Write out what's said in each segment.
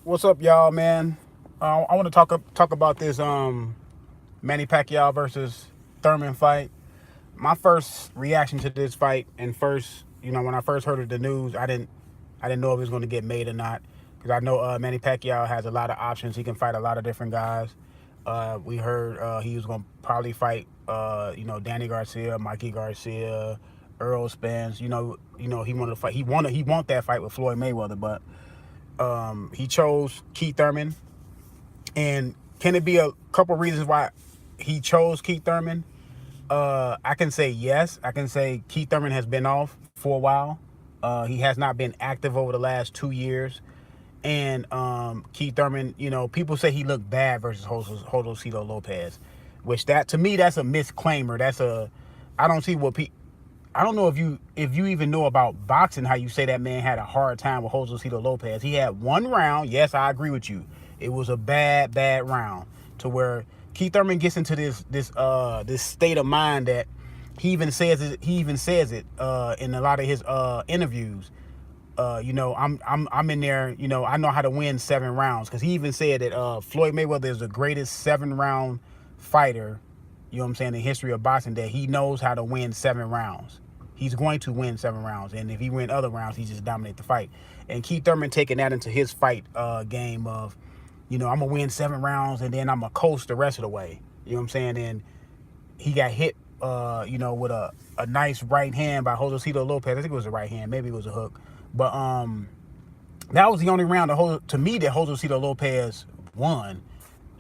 What's up, y'all, man? I want to talk about this Manny Pacquiao versus Thurman fight. My first reaction to this fight, and first, when I first heard of the news, I didn't know if it was going to get made or not, because I know Manny Pacquiao has a lot of options. He can fight a lot of different guys. We heard he was going to probably fight, Danny Garcia, Mikey Garcia, Earl Spence. He wanted to fight. He want that fight with Floyd Mayweather, but he chose Keith Thurman. And can it be a couple reasons why he chose Keith Thurman? I can say yes. I can say Keith Thurman has been off for a while. He has not been active over the last 2 years. And Keith Thurman, people say he looked bad versus Josecito Lopez, which to me, that's a misclaimer. I don't see I don't know if you even know about boxing, how you say that man had a hard time with Josecito Lopez. He had one round. Yes, I agree with you. It was a bad round, to where Keith Thurman gets into this state of mind that he even says it in a lot of his interviews. I'm in there, I know how to win 7 rounds, because he even said that Floyd Mayweather is the greatest 7-round fighter, in the history of boxing, that he knows how to win 7 rounds. He's going to win 7 rounds, and if he win other rounds, he just dominate the fight. And Keith Thurman taking that into his fight game of, I'm gonna win 7 rounds and then I'm gonna coast the rest of the way. And he got hit, with a nice right hand by Josecito Lopez. I think it was a right hand, maybe it was a hook, but that was the only round to me that Josecito Lopez won.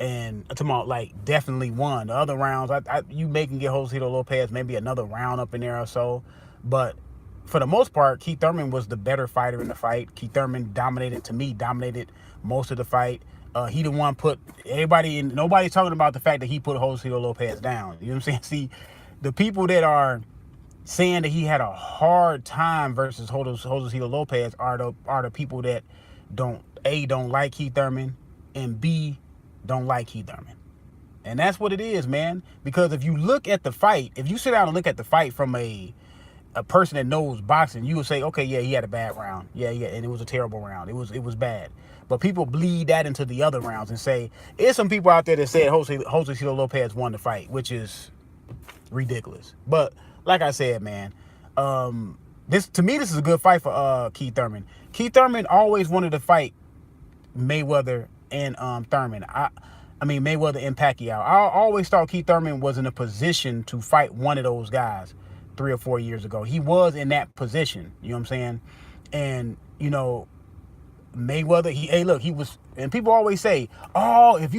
And I'm talking about, like, definitely won. The other rounds, you can get Josecito Lopez maybe another round up in there or so. But for the most part, Keith Thurman was the better fighter in the fight. Keith Thurman dominated most of the fight. He the one put everybody in. Nobody's talking about the fact that he put Josecito Lopez down. You know what I'm saying? See, the people that are saying that he had a hard time versus Josecito Lopez are the people that don't like Keith Thurman, and B, don't like Keith Thurman. And that's what it is, man. Because if you look at the fight, if you sit down and look at the fight from a person that knows boxing, you would say, okay, yeah, he had a bad round. Yeah, and it was a terrible round. It was bad. But people bleed that into the other rounds and say, there's some people out there that said Josecito Lopez won the fight, which is ridiculous. But like I said, man, this is a good fight for Keith Thurman. Keith Thurman always wanted to fight Mayweather and Thurman. Mayweather and Pacquiao. I always thought Keith Thurman was in a position to fight one of those guys 3 or 4 years ago. He was in that position. You know what I'm saying? And Mayweather, he was, and people always say, oh, if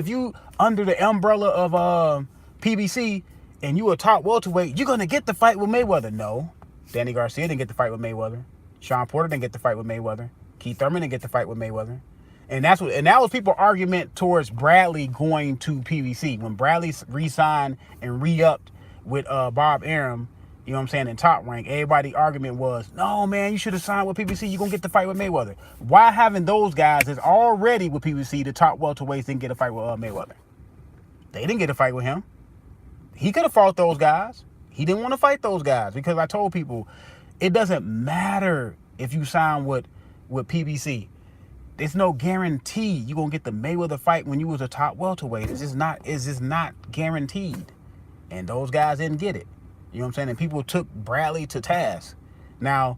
you under the umbrella of PBC and you a top welterweight, you're gonna get the fight with Mayweather. No, Danny Garcia didn't get the fight with Mayweather. Sean Porter didn't get the fight with Mayweather. Keith Thurman didn't get the fight with Mayweather. And that was people's argument towards Bradley going to PBC. When Bradley re-signed and re-upped with Bob Arum, you know what I'm saying, in Top Rank, everybody's argument was, no, man, you should have signed with PBC. You're going to get the fight with Mayweather. Why haven't those guys that's already with PBC, the top welterweights, didn't get a fight with Mayweather? They didn't get a fight with him. He could have fought those guys. He didn't want to fight those guys, because I told people, it doesn't matter if you sign with PBC. There's no guarantee you're going to get the Mayweather fight when you was a top welterweight. It's just not guaranteed. And those guys didn't get it. You know what I'm saying? And people took Bradley to task. Now,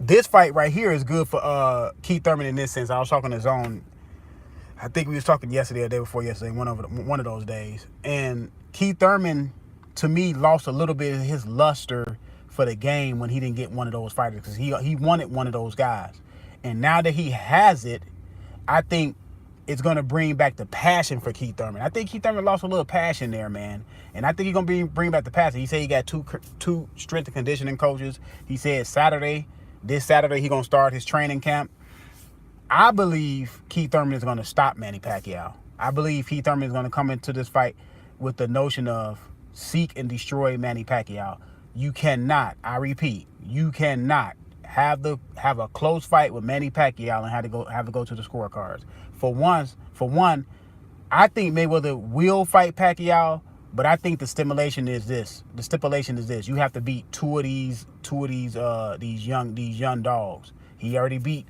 this fight right here is good for Keith Thurman in this sense. I was talking to Zone. I think we was talking yesterday or the day before yesterday, one of those days. And Keith Thurman, to me, lost a little bit of his luster for the game when he didn't get one of those fighters, because he wanted one of those guys. And now that he has it, I think it's going to bring back the passion for Keith Thurman. I think Keith Thurman lost a little passion there, man. And I think he's going to bring back the passion. He said he got two strength and conditioning coaches. He said this Saturday, he's going to start his training camp. I believe Keith Thurman is going to stop Manny Pacquiao. I believe Keith Thurman is going to come into this fight with the notion of seek and destroy Manny Pacquiao. You cannot, I repeat, you cannot have a close fight with Manny Pacquiao and have to go to the scorecards. For one, I think Mayweather will fight Pacquiao, but I think the stipulation is this. You have to beat two of these young dogs. He already beat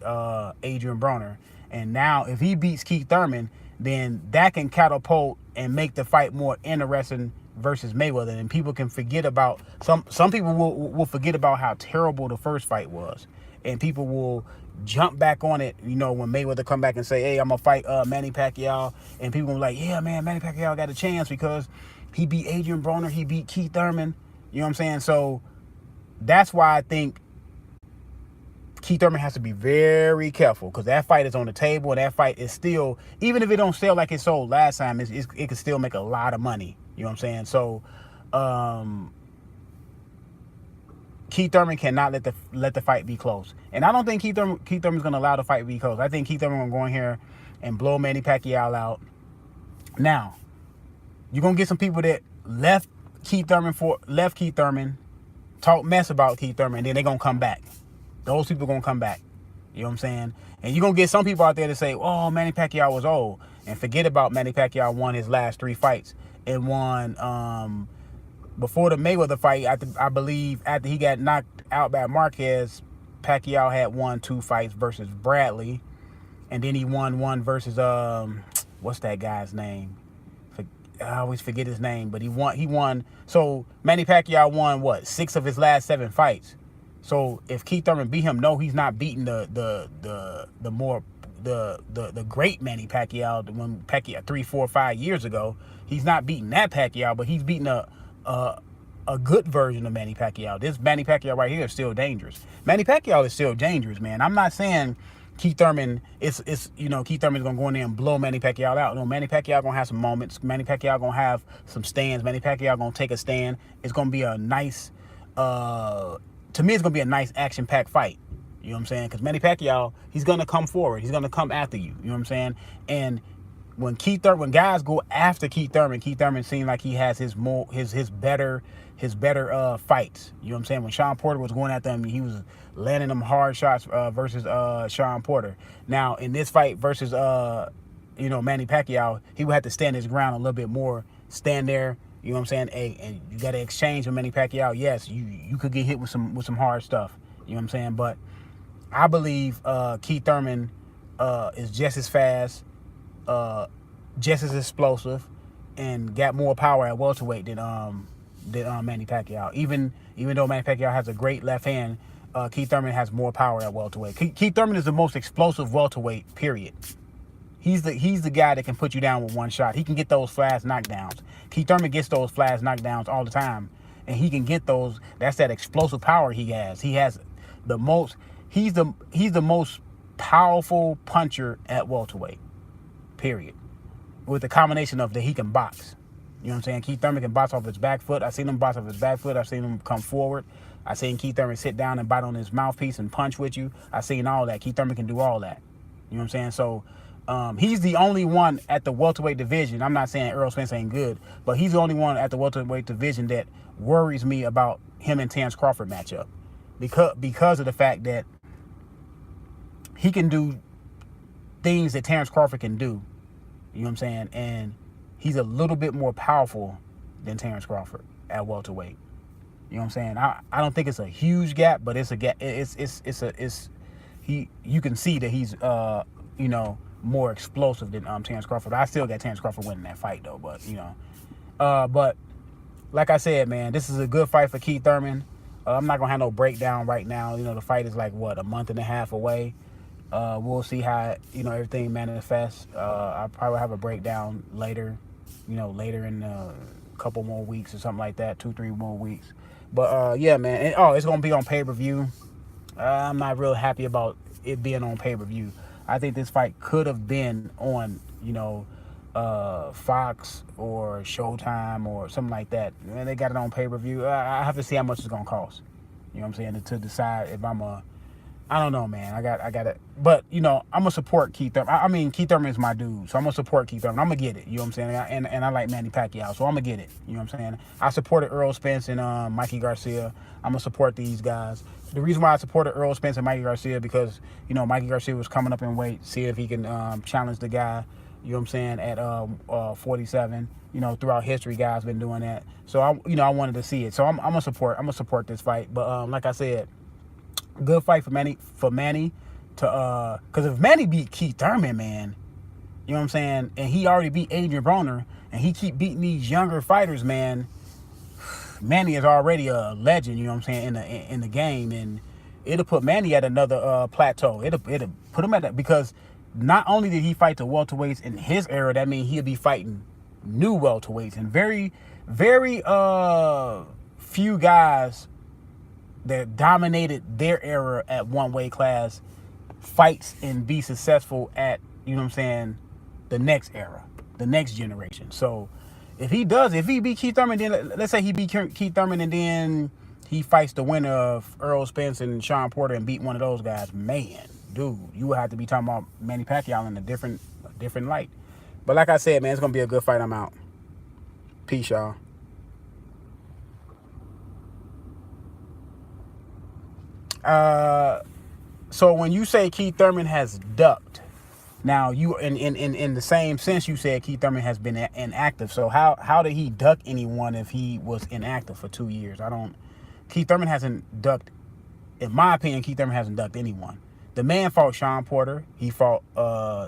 Adrian Broner. And now if he beats Keith Thurman, then that can catapult and make the fight more interesting versus Mayweather. And people can forget about, some people will forget about how terrible the first fight was. And people will jump back on it, when Mayweather come back and say, hey, I'm going to fight Manny Pacquiao. And people will be like, yeah, man, Manny Pacquiao got a chance because he beat Adrian Broner, he beat Keith Thurman. You know what I'm saying? So that's why I think Keith Thurman has to be very careful, because that fight is on the table, and that fight is still, even if it don't sell like it sold last time, it can still make a lot of money. You know what I'm saying? So Keith Thurman cannot let the fight be close. And I don't think Keith Thurman's going to allow the fight to be close. I think Keith Thurman going to go in here and blow Manny Pacquiao out. Now, you're going to get some people that left Keith Thurman, talk mess about Keith Thurman, and then they're going to come back. Those people going to come back. You know what I'm saying? And you're going to get some people out there to say, oh, Manny Pacquiao was old. And forget about Manny Pacquiao won his last 3 fights. And won, before the Mayweather fight, I believe after he got knocked out by Marquez, Pacquiao had won 2 fights versus Bradley. And then he won one versus, what's that guy's name? I always forget his name, but he won. So Manny Pacquiao won, 6 of his last 7 fights. So if Keith Thurman beat him, no, he's not beating the great Manny Pacquiao, when Pacquiao 3, 4, 5 years ago. He's not beating that Pacquiao, but he's beating a good version of Manny Pacquiao. This Manny Pacquiao right here is still dangerous. Manny Pacquiao is still dangerous, man. I'm not saying Keith Thurman Keith Thurman is gonna go in there and blow Manny Pacquiao out. No, Manny Pacquiao gonna have some moments. Manny Pacquiao gonna have some stands. Manny Pacquiao gonna take a stand. It's gonna be a nice to me, it's going to be a nice action-packed fight. You know what I'm saying? Because Manny Pacquiao, he's going to come forward. He's going to come after you. You know what I'm saying? And when guys go after Keith Thurman seems like he has his better fights. You know what I'm saying? When Sean Porter was going after him, he was landing them hard shots versus Sean Porter. Now, in this fight versus Manny Pacquiao, he would have to stand his ground a little bit more. Stand there. You know what I'm saying? Hey, and you got to exchange with Manny Pacquiao. Yes, you could get hit with some hard stuff. You know what I'm saying? But I believe Keith Thurman is just as fast, just as explosive, and got more power at welterweight than Manny Pacquiao. Even though Manny Pacquiao has a great left hand, Keith Thurman has more power at welterweight. Keith Thurman is the most explosive welterweight, period. He's the guy that can put you down with one shot. He can get those flash knockdowns. Keith Thurman gets those flash knockdowns all the time, and he can get those. That's that explosive power he has. He has the most. He's the most powerful puncher at welterweight, period. With the combination of that he can box. You know what I'm saying? Keith Thurman can box off his back foot. I've seen him box off his back foot. I've seen him come forward. I've seen Keith Thurman sit down and bite on his mouthpiece and punch with you. I've seen all that. Keith Thurman can do all that. You know what I'm saying? So he's the only one at the welterweight division. I'm not saying Errol Spence ain't good, but he's the only one at the welterweight division that worries me about him and Terence Crawford matchup. Because of the fact that he can do things that Terence Crawford can do. You know what I'm saying? And he's a little bit more powerful than Terence Crawford at welterweight. You know what I'm saying? I don't think it's a huge gap, but it's a gap. You can see that he's more explosive than Terence Crawford. I still got Terence Crawford winning that fight though, but like I said, man, this is a good fight for Keith Thurman. I'm not gonna have no breakdown right now. The fight is like a month and a half away. We'll see how everything manifests. I'll probably have a breakdown later, later in a couple more weeks or something like that, 2-3 more weeks. But yeah, man, and, it's gonna be on pay-per-view. I'm not real happy about it being on pay-per-view. I think this fight could have been on, Fox or Showtime or something like that. And they got it on pay-per-view. I have to see how much it's gonna cost. You know what I'm saying? To decide if I don't know, man. I got it. But, I'm going to support Keith Thurman. I mean, Keith Thurman is my dude, so I'm going to support Keith Thurman. I'm going to get it, you know what I'm saying? And I like Manny Pacquiao, so I'm going to get it, you know what I'm saying? I supported Errol Spence and Mikey Garcia. I'm going to support these guys. The reason why I supported Errol Spence and Mikey Garcia because, Mikey Garcia was coming up in weight, see if he can challenge the guy, you know what I'm saying, at 47. Throughout history, guys been doing that. So, I wanted to see it. So, I'm going to support this fight. But like I said, good fight for Manny. because if Manny beat Keith Thurman, man, you know what I'm saying, and he already beat Adrian Broner, and he keep beating these younger fighters, man, Manny is already a legend, you know what I'm saying, in the game, and it'll put Manny at another plateau. It'll put him at that, because not only did he fight the welterweights in his era, that means he'll be fighting new welterweights, and very, very few guys that dominated their era at one weight class fights and be successful at, you know what I'm saying, the next era, the next generation. So if he beat Keith Thurman, then let's say he beat Keith Thurman and then he fights the winner of Errol Spence and Sean Porter and beat one of those guys, man, dude, you would have to be talking about Manny Pacquiao in a different light. But like I said, man, it's going to be a good fight. I'm out. Peace, y'all. So when you say Keith Thurman has ducked, now you in the same sense you said Keith Thurman has been inactive. So how did he duck anyone if he was inactive for 2 years? Keith Thurman hasn't ducked. In my opinion, Keith Thurman hasn't ducked anyone. The man fought Sean Porter. He fought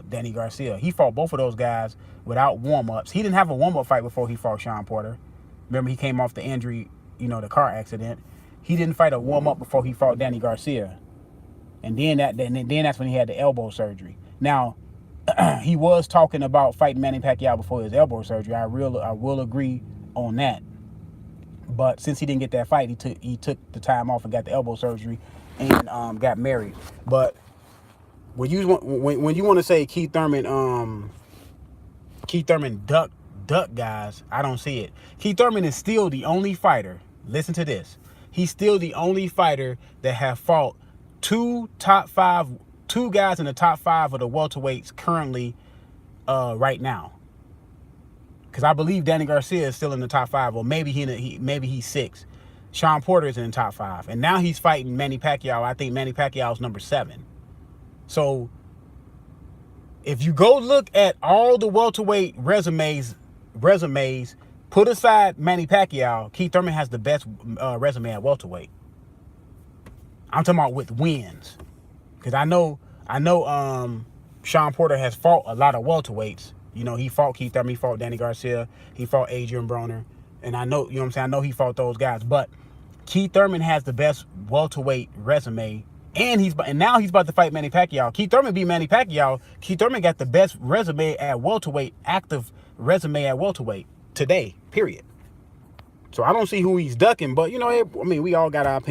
Danny Garcia. He fought both of those guys without warm-ups. He didn't have a warm-up fight before he fought Sean Porter. Remember, he came off the injury, the car accident. He didn't fight a warm-up before he fought Danny Garcia. And then that's when he had the elbow surgery. Now, he was talking about fighting Manny Pacquiao before his elbow surgery. I will agree on that. But since he didn't get that fight, he took the time off and got the elbow surgery and got married. But when you want to say Keith Thurman duck guys, I don't see it. Keith Thurman is still the only fighter. Listen to this. He's still the only fighter that have fought two guys in the top 5 of the welterweights currently right now. Because I believe Danny Garcia is still in the top 5, or maybe he's 6. Sean Porter is in the top 5, and now he's fighting Manny Pacquiao. I think Manny Pacquiao is number 7. So if you go look at all the welterweight resumes, put aside Manny Pacquiao, Keith Thurman has the best resume at welterweight. I'm talking about with wins, because I know Sean Porter has fought a lot of welterweights. He fought Keith Thurman, he fought Danny Garcia, he fought Adrian Broner, and I know, you know what I'm saying, I know he fought those guys, but Keith Thurman has the best welterweight resume, and now he's about to fight Manny Pacquiao. Keith Thurman beat Manny Pacquiao. Keith Thurman got the best resume at welterweight, active resume at welterweight today, period. So I don't see who he's ducking, but we all got our opinion.